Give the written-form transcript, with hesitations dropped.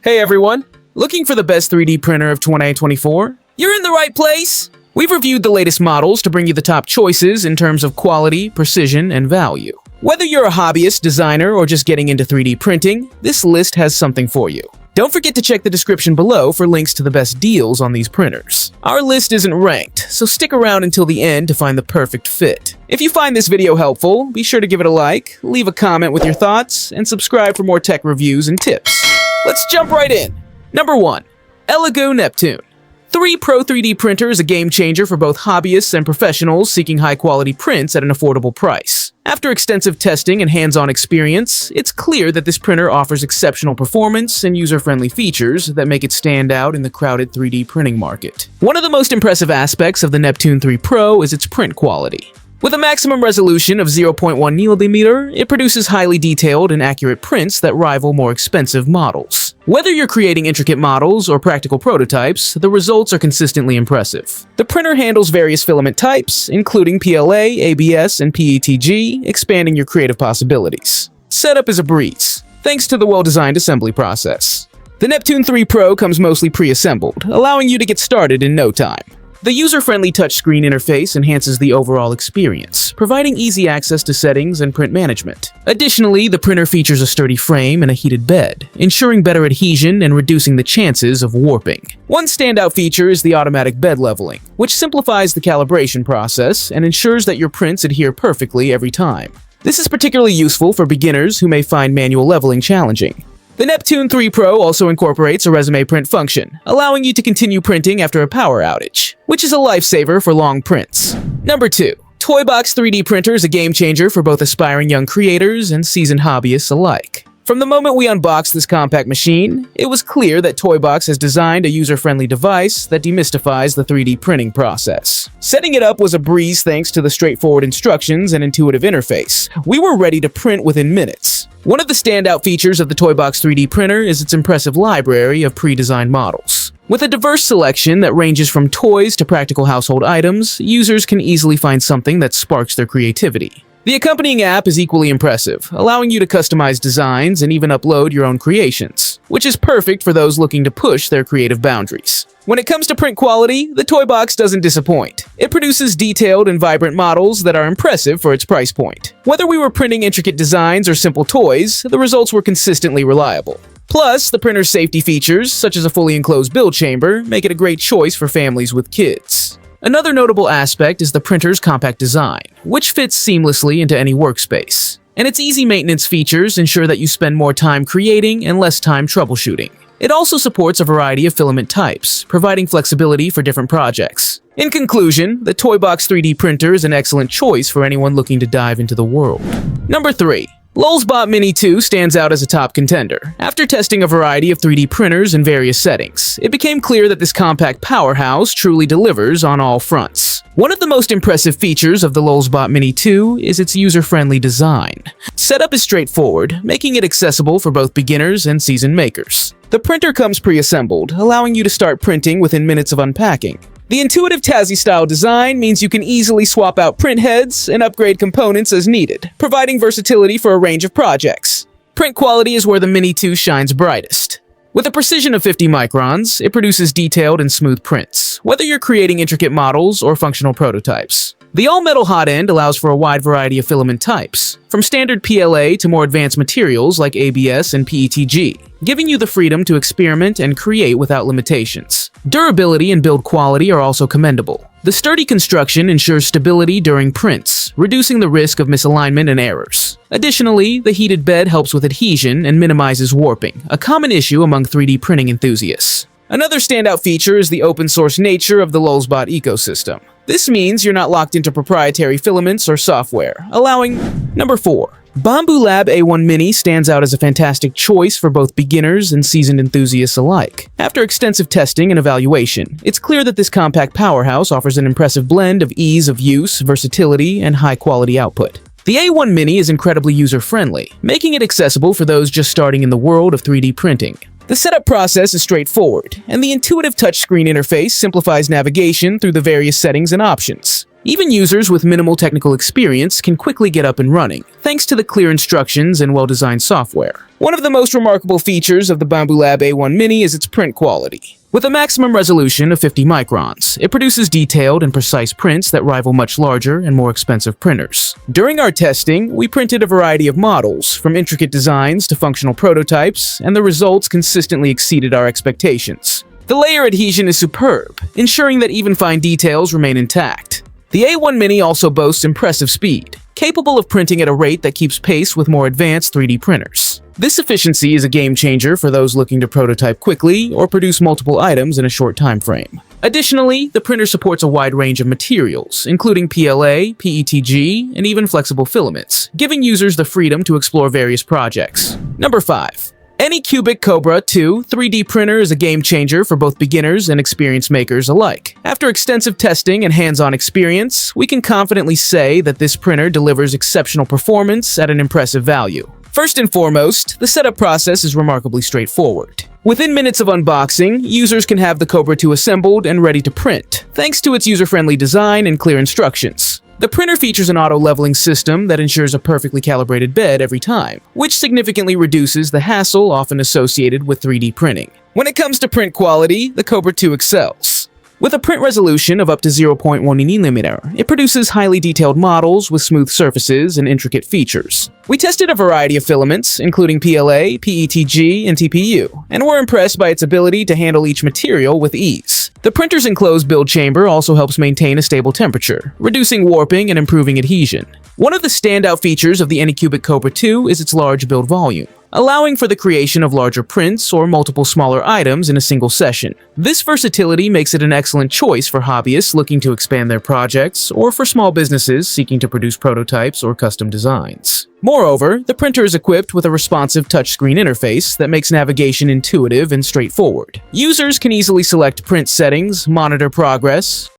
Hey everyone! Looking for the best 3D printer of 2024? You're in the right place! We've reviewed the latest models to bring you the top choices in terms of quality, precision, and value. Whether you're a hobbyist, designer, or just getting into 3D printing, this list has something for you. Don't forget to check the description below for links to the best deals on these printers. Our list isn't ranked, so stick around until the end to find the perfect fit. If you find this video helpful, be sure to give it a like, leave a comment with your thoughts, and subscribe for more tech reviews and tips. Let's jump right in! Number 1. Elegoo Neptune. 3 Pro 3D printer is a game changer for both hobbyists and professionals seeking high-quality prints at an affordable price. After extensive testing and hands-on experience, it's clear that this printer offers exceptional performance and user-friendly features that make it stand out in the crowded 3D printing market. One of the most impressive aspects of the Neptune 3 Pro is its print quality. With a maximum resolution of 0.1 mm, it produces highly detailed and accurate prints that rival more expensive models. Whether you're creating intricate models or practical prototypes, the results are consistently impressive. The printer handles various filament types, including PLA, ABS, and PETG, expanding your creative possibilities. Setup is a breeze, thanks to the well-designed assembly process. The Neptune 3 Pro comes mostly pre-assembled, allowing you to get started in no time. The user-friendly touchscreen interface enhances the overall experience, providing easy access to settings and print management. Additionally, the printer features a sturdy frame and a heated bed, ensuring better adhesion and reducing the chances of warping. One standout feature is the automatic bed leveling, which simplifies the calibration process and ensures that your prints adhere perfectly every time. This is particularly useful for beginners who may find manual leveling challenging. The Neptune 3 Pro also incorporates a resume print function, allowing you to continue printing after a power outage, which is a lifesaver for long prints. Number 2. Toybox 3D printer is a game changer for both aspiring young creators and seasoned hobbyists alike. From the moment we unboxed this compact machine, it was clear that Toybox has designed a user-friendly device that demystifies the 3D printing process. Setting it up was a breeze thanks to the straightforward instructions and intuitive interface. We were ready to print within minutes. One of the standout features of the Toybox 3D printer is its impressive library of pre-designed models. With a diverse selection that ranges from toys to practical household items, users can easily find something that sparks their creativity. The accompanying app is equally impressive, allowing you to customize designs and even upload your own creations, which is perfect for those looking to push their creative boundaries. When it comes to print quality, the Toybox doesn't disappoint. It produces detailed and vibrant models that are impressive for its price point. Whether we were printing intricate designs or simple toys, the results were consistently reliable. Plus, the printer's safety features, such as a fully enclosed build chamber, make it a great choice for families with kids. Another notable aspect is the printer's compact design, which fits seamlessly into any workspace. And its easy maintenance features ensure that you spend more time creating and less time troubleshooting. It also supports a variety of filament types, providing flexibility for different projects. In conclusion, the Toybox 3D printer is an excellent choice for anyone looking to dive into the world. Number 3. Lulzbot Mini 2 stands out as a top contender. After testing a variety of 3D printers in various settings, it became clear that this compact powerhouse truly delivers on all fronts. One of the most impressive features of the Lulzbot Mini 2 is its user-friendly design. Setup is straightforward, making it accessible for both beginners and seasoned makers. The printer comes pre-assembled, allowing you to start printing within minutes of unpacking. The intuitive Tassie-style design means you can easily swap out print heads and upgrade components as needed, providing versatility for a range of projects. Print quality is where the Mini 2 shines brightest. With a precision of 50 microns, it produces detailed and smooth prints, whether you're creating intricate models or functional prototypes. The all-metal hot end allows for a wide variety of filament types, from standard PLA to more advanced materials like ABS and PETG, giving you the freedom to experiment and create without limitations. Durability and build quality are also commendable. The sturdy construction ensures stability during prints, reducing the risk of misalignment and errors. Additionally, the heated bed helps with adhesion and minimizes warping, a common issue among 3D printing enthusiasts. Another standout feature is the open-source nature of the Lulzbot ecosystem. This means you're not locked into proprietary filaments or software, allowing... Number 4. Bambu Lab A1 Mini stands out as a fantastic choice for both beginners and seasoned enthusiasts alike. After extensive testing and evaluation, it's clear that this compact powerhouse offers an impressive blend of ease of use, versatility, and high-quality output. The A1 Mini is incredibly user-friendly, making it accessible for those just starting in the world of 3D printing. The setup process is straightforward, and the intuitive touchscreen interface simplifies navigation through the various settings and options. Even users with minimal technical experience can quickly get up and running, thanks to the clear instructions and well-designed software. One of the most remarkable features of the Bambu Lab A1 Mini is its print quality. With a maximum resolution of 50 microns, it produces detailed and precise prints that rival much larger and more expensive printers. During our testing, we printed a variety of models, from intricate designs to functional prototypes, and the results consistently exceeded our expectations. The layer adhesion is superb, ensuring that even fine details remain intact. The A1 Mini also boasts impressive speed, capable of printing at a rate that keeps pace with more advanced 3D printers. This efficiency is a game changer for those looking to prototype quickly or produce multiple items in a short time frame. Additionally, the printer supports a wide range of materials, including PLA, PETG, and even flexible filaments, giving users the freedom to explore various projects. Number 5. Anycubic Kobra 2 3D printer is a game changer for both beginners and experienced makers alike. After extensive testing and hands-on experience, we can confidently say that this printer delivers exceptional performance at an impressive value. First and foremost, the setup process is remarkably straightforward. Within minutes of unboxing, users can have the Kobra 2 assembled and ready to print, thanks to its user-friendly design and clear instructions. The printer features an auto-leveling system that ensures a perfectly calibrated bed every time, which significantly reduces the hassle often associated with 3D printing. When it comes to print quality, the Kobra 2 excels. With a print resolution of up to 0.1 mm, it produces highly detailed models with smooth surfaces and intricate features. We tested a variety of filaments, including PLA, PETG, and TPU, and were impressed by its ability to handle each material with ease. The printer's enclosed build chamber also helps maintain a stable temperature, reducing warping and improving adhesion. One of the standout features of the Anycubic Kobra 2 is its large build volume, allowing for the creation of larger prints or multiple smaller items in a single session. This versatility makes it an excellent choice for hobbyists looking to expand their projects or for small businesses seeking to produce prototypes or custom designs. Moreover, the printer is equipped with a responsive touchscreen interface that makes navigation intuitive and straightforward. Users can easily select print settings, monitor progress,